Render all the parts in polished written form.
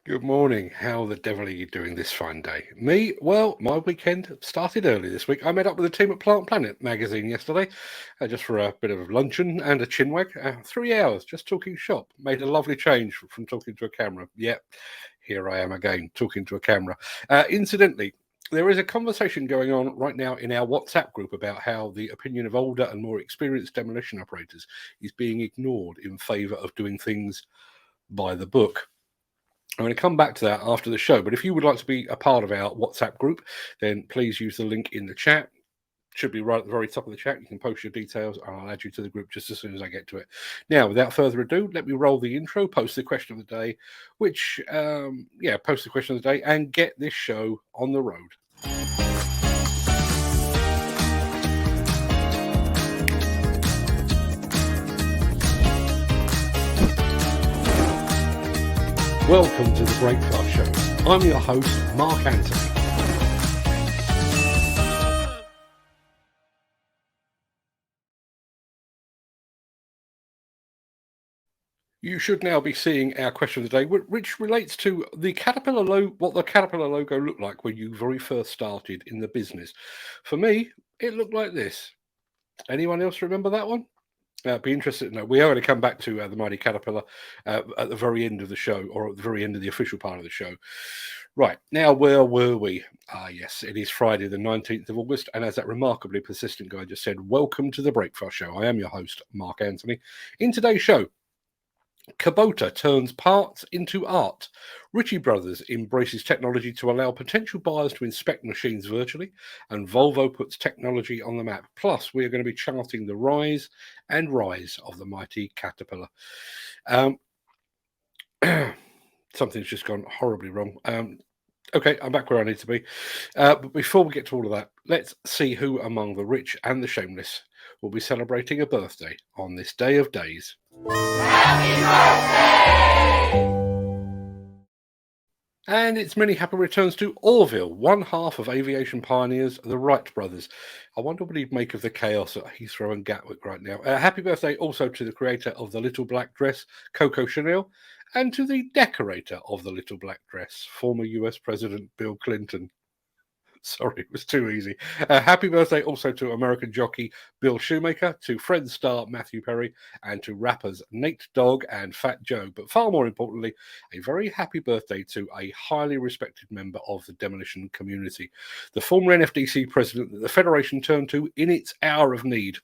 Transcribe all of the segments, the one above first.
Good morning. How the devil are you doing this fine day? Me? Well, my weekend started early this week. I met up with the team at Plant Planet magazine yesterday, just for a bit of luncheon and a chinwag. 3 hours just talking shop. Made a lovely change from talking to a camera. Yep, here I am again, talking to a camera. Incidentally, there is a conversation going on right now in our WhatsApp group about how the opinion of older and more experienced demolition operators is being ignored in favour of doing things by the book. I'm going to come back to that after the show, but if you would like to be a part of our WhatsApp group, then please use the link in the chat. Should be right at the very top of the chat. You can post your details and I'll add you to the group just as soon as I get to it. Now, without further ado, let me roll the intro, post the question of the day, post the question of the day and get this show on the road. Welcome to the Breakfast Show. I'm your host, Mark Anthony. You should now be seeing our question of the day, which relates to the Caterpillar what the Caterpillar logo looked like when you very first started in the business. For me, it looked like this. Anyone else remember that one? Be interested to know. We are going to come back to the Mighty Caterpillar at the very end of the show, or at the very end of the official part of the show. Right, now where were we? Yes, it is Friday the 19th of August, and as that remarkably persistent guy just said, welcome to the Breakfast Show. I am your host, Mark Anthony. In today's show, Kubota turns parts into art. Ritchie Bros embraces technology to allow potential buyers to inspect machines virtually, and Volvo puts technology on the map. Plus, we are going to be charting the rise of the mighty Caterpillar. Something's just gone horribly wrong. Okay, I'm back where I need to be. But before we get to all of that, let's see who among the rich and the shameless will be celebrating a birthday on this day of days. Happy birthday! And its many happy returns to Orville, one half of aviation pioneers, the Wright brothers. I wonder what he'd make of the chaos at Heathrow and Gatwick right now. Happy birthday also to the creator of the Little Black Dress, Coco Chanel, and to the decorator of the Little Black Dress, former US President Bill Clinton. Sorry, it was too easy. Happy birthday also to American jockey Bill Shoemaker, to Friends star Matthew Perry, and to rappers Nate Dogg and Fat Joe. But far more importantly, a very happy birthday to a highly respected member of the demolition community, the former NFDC president that the Federation turned to in its hour of need.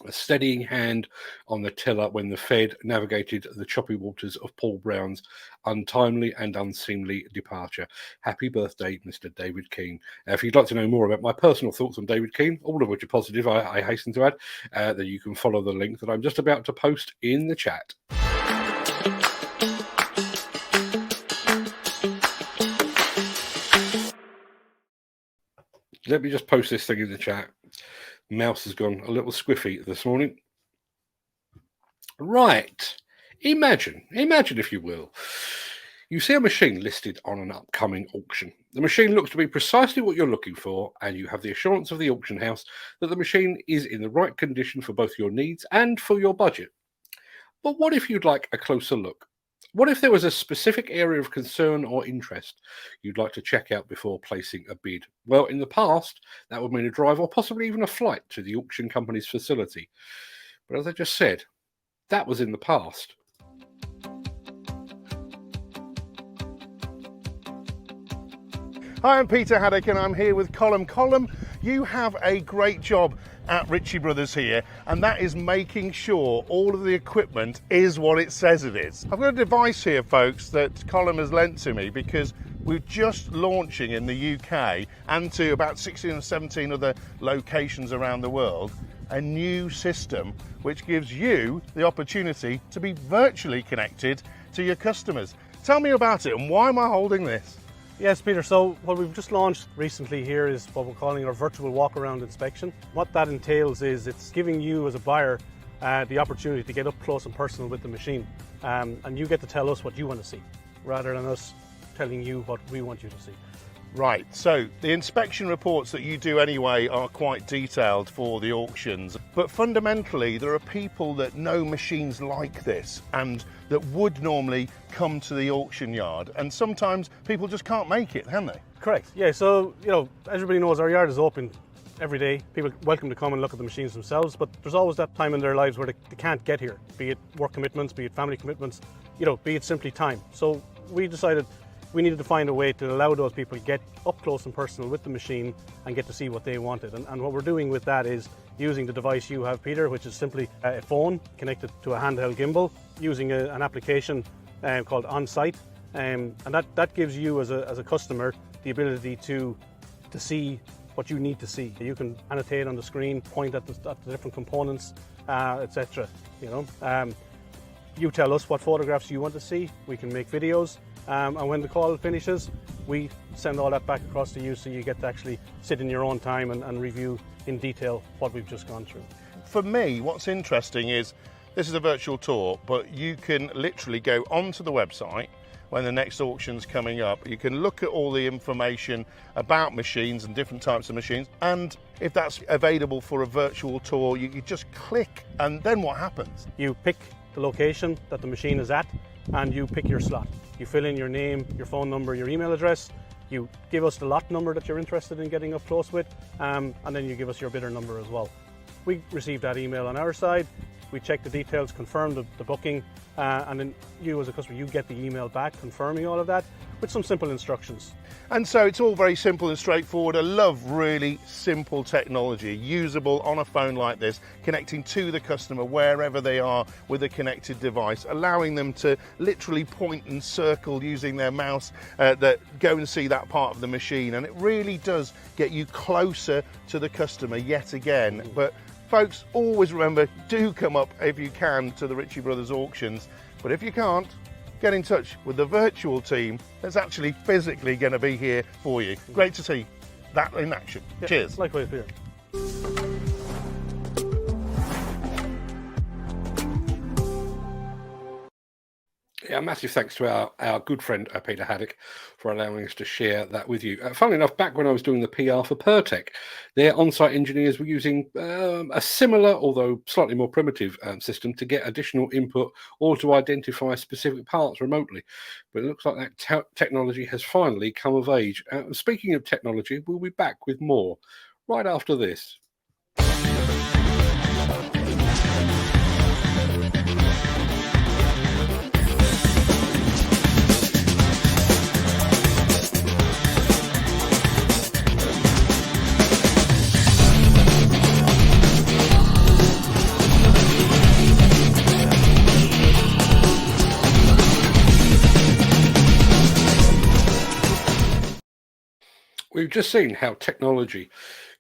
A steadying hand on the tiller when the Fed navigated the choppy waters of Paul Brown's untimely and unseemly departure. Happy birthday, Mr. David Keane. If you'd like to know more about my personal thoughts on David Keane, all of which are positive, I hasten to add, that you can follow the link that I'm just about to post in the chat. Let me just post this thing in the chat. Mouse has gone a little squiffy this morning. Right. Imagine if you will. You see a machine listed on an upcoming auction. The machine looks to be precisely what you're looking for, and you have the assurance of the auction house that the machine is in the right condition for both your needs and for your budget. But what if you'd like a closer look? What if there was a specific area of concern or interest you'd like to check out before placing a bid? Well, in the past, that would mean a drive or possibly even a flight to the auction company's facility. But as I just said, that was in the past. Hi, I'm Peter Haddock and I'm here with Colm. Colm, you have a great job at Ritchie Bros here, and that is making sure all of the equipment is what it says it is. I've got a device here, folks, that Colm has lent to me because we're just launching in the UK and to about 16 or 17 other locations around the world a new system which gives you the opportunity to be virtually connected to your customers. Tell me about it and why am I holding this? Yes, Peter, so what we've just launched recently here is what we're calling our virtual walk-around inspection. What that entails is it's giving you as a buyer the opportunity to get up close and personal with the machine, and you get to tell us what you want to see rather than us telling you what we want you to see. Right, so the inspection reports that you do anyway are quite detailed for the auctions, but fundamentally there are people that know machines like this and that would normally come to the auction yard, and sometimes people just can't make it, can they? Correct. Yeah, so, you know, everybody knows our yard is open every day. People are welcome to come and look at the machines themselves, but there's always that time in their lives where they can't get here, be it work commitments, be it family commitments, you know, be it simply time. So we decided we needed to find a way to allow those people to get up close and personal with the machine and get to see what they wanted. And what we're doing with that is using the device you have, Peter, which is simply a phone connected to a handheld gimbal, using an application called OnSite, and that gives you as a customer the ability to see what you need to see. You can annotate on the screen, point at the different components, etc. You know, you tell us what photographs you want to see. We can make videos. And when the call finishes, we send all that back across to you so you get to actually sit in your own time and review in detail what we've just gone through. For me, what's interesting is this is a virtual tour, but you can literally go onto the website when the next auction's coming up. You can look at all the information about machines and different types of machines, and if that's available for a virtual tour, you just click, and then what happens? You pick the location that the machine is at, and you pick your slot. You fill in your name, your phone number, your email address, you give us the lot number that you're interested in getting up close with, and then you give us your bidder number as well. We receive that email on our side, we check the details, confirm the booking, and then you as a customer, you get the email back confirming all of that with some simple instructions. And so it's all very simple and straightforward. I love really simple technology, usable on a phone like this, connecting to the customer wherever they are with a connected device, allowing them to literally point and circle using their mouse, that go and see that part of the machine. And it really does get you closer to the customer yet again. But folks, always remember, do come up if you can to the Ritchie Bros auctions. But if you can't, get in touch with the virtual team that's actually physically going to be here for you. Great to see that in action. Yeah, cheers. Likewise, Peter. Yeah, massive thanks to our good friend Peter Haddock for allowing us to share that with you. Funnily enough, back when I was doing the PR for Pertec, their on-site engineers were using a similar, although slightly more primitive system to get additional input or to identify specific parts remotely. But it looks like that technology has finally come of age. Speaking of technology, we'll be back with more right after this. We've just seen how technology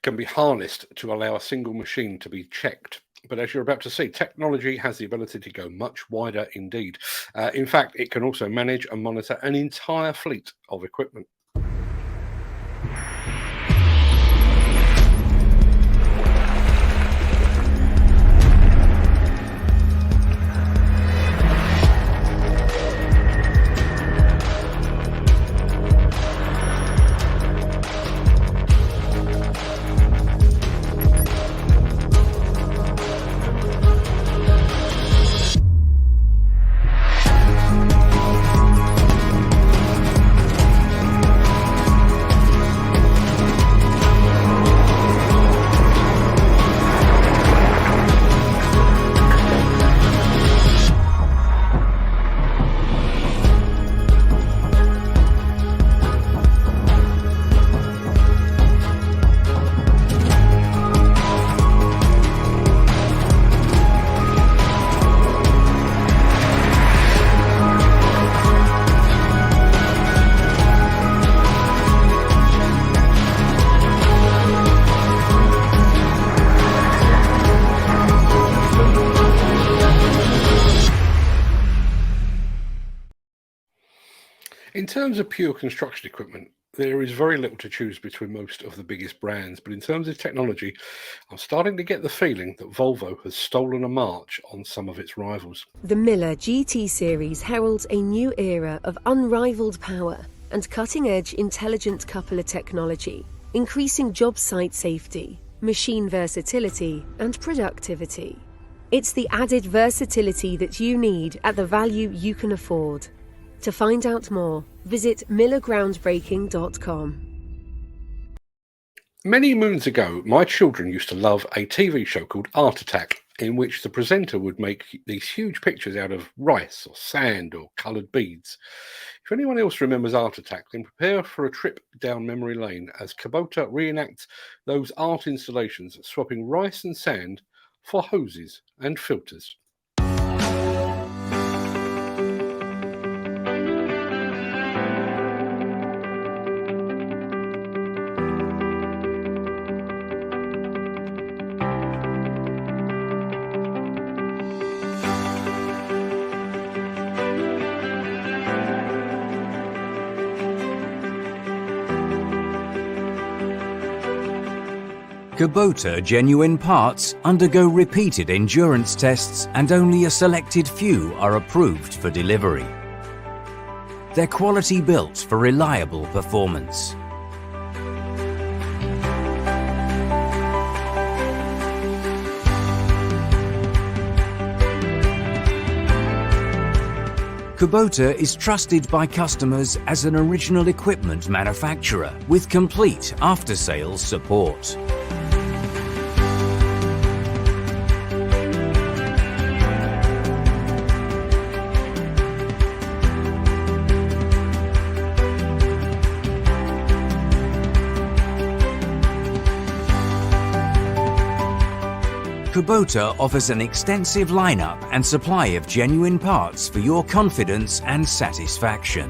can be harnessed to allow a single machine to be checked. But as you're about to see, technology has the ability to go much wider indeed. In fact, it can also manage and monitor an entire fleet of equipment. In terms of pure construction equipment, there is very little to choose between most of the biggest brands, but in terms of technology, I'm starting to get the feeling that Volvo has stolen a march on some of its rivals. The Miller GT series heralds a new era of unrivaled power. and cutting-edge intelligent coupler technology, increasing job site safety, machine versatility, and productivity. It's the added versatility that you need at the value you can afford. To find out more, visit millergroundbreaking.com. Many moons ago, my children used to love a TV show called Art Attack, in which the presenter would make these huge pictures out of rice or sand or coloured beads. If anyone else remembers Art Attack, then prepare for a trip down memory lane as Kubota reenacts those art installations, swapping rice and sand for hoses and filters. Kubota genuine parts undergo repeated endurance tests and only a selected few are approved for delivery. They're quality built for reliable performance. Kubota is trusted by customers as an original equipment manufacturer with complete after-sales support. Kubota offers an extensive lineup and supply of genuine parts for your confidence and satisfaction.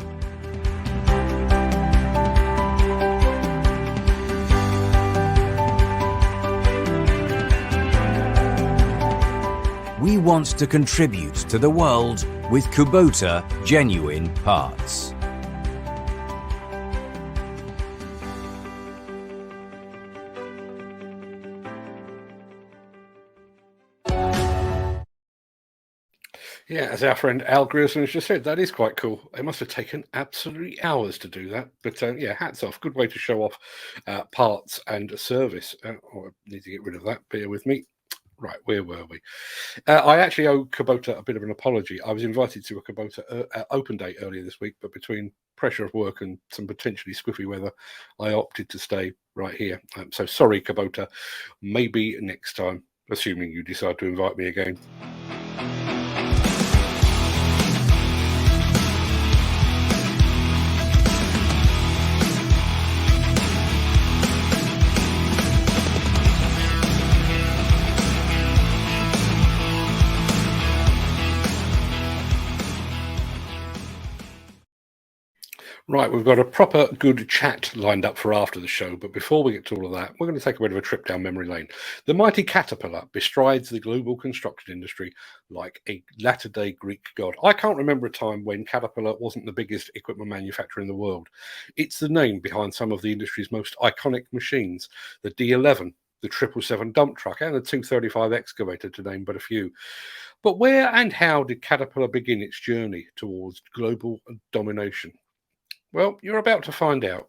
We want to contribute to the world with Kubota genuine parts. Yeah, as our friend Al Grierson has just said, that is quite cool. It must have taken absolutely hours to do that. But yeah, hats off. Good way to show off parts and service. I need to get rid of that. Bear with me. Right, where were we? I actually owe Kubota a bit of an apology. I was invited to a Kubota open day earlier this week, but between pressure of work and some potentially squiffy weather, I opted to stay right here. So sorry, Kubota. Maybe next time, assuming you decide to invite me again. Right, we've got a proper good chat lined up for after the show, but before we get to all of that, we're going to take a bit of a trip down memory lane. The mighty Caterpillar bestrides the global construction industry like a latter-day Greek god. I can't remember a time when Caterpillar wasn't the biggest equipment manufacturer in the world. It's the name behind some of the industry's most iconic machines, the D11, the 777 dump truck, and the 235 excavator, to name but a few. But where and how did Caterpillar begin its journey towards global domination? Well, you're about to find out.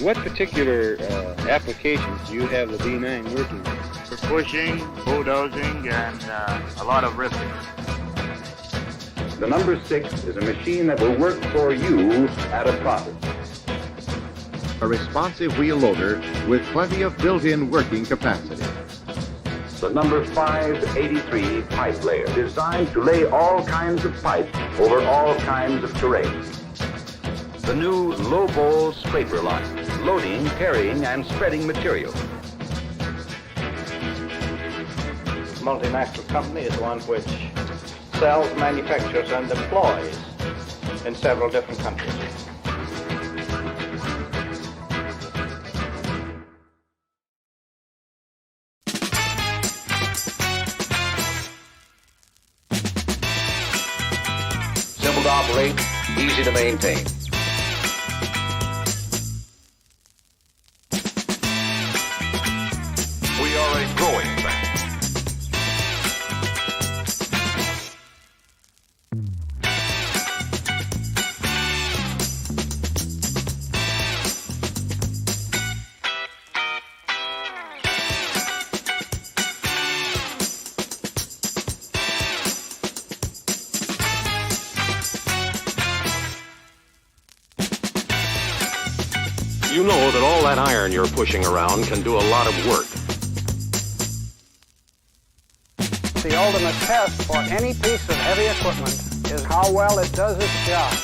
What particular applications do you have the D9 working on? For pushing, bulldozing, and a lot of ripping. The number 6 is a machine that will work for you at a profit. A responsive wheel loader with plenty of built-in working capacity. The number 583 pipe layer, designed to lay all kinds of pipe over all kinds of terrain. The new low-bowl scraper line, loading, carrying, and spreading material. Multinational company is one which sells, manufactures, and deploys in several different countries. Simple to operate, easy to maintain. We are a growing bank. You know that all that iron you're pushing around can do a lot of work. The ultimate test for any piece of heavy equipment is how well it does its job.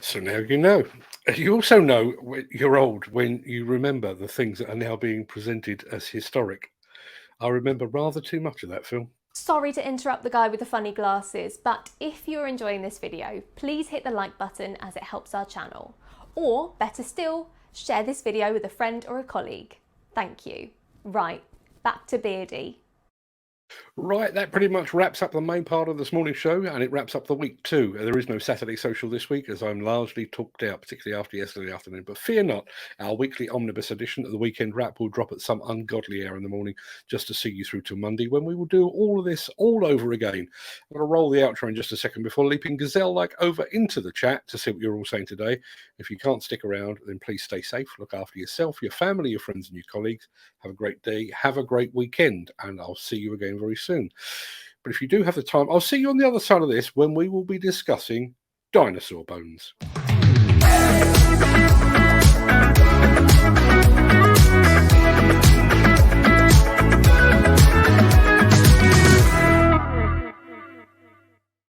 So now you know. You also know you're old when you remember the things that are now being presented as historic. I remember rather too much of that film. Sorry to interrupt the guy with the funny glasses, but if you're enjoying this video, please hit the like button as it helps our channel. Or, better still, share this video with a friend or a colleague. Thank you. Right, back to Beardy. Right, that pretty much wraps up the main part of this morning's show, and it wraps up the week too. There is no Saturday Social this week, as I'm largely talked out, particularly after yesterday afternoon. But fear not, our weekly omnibus edition of the Weekend Wrap will drop at some ungodly hour in the morning, just to see you through till Monday, when we will do all of this all over again. I'm going to roll the outro in just a second before leaping gazelle-like over into the chat to see what you're all saying today. If you can't stick around, then please stay safe, look after yourself, your family, your friends and your colleagues. Have a great day, have a great weekend, and I'll see you again very soon. But if you do have the time, I'll see you on the other side of this when we will be discussing dinosaur bones.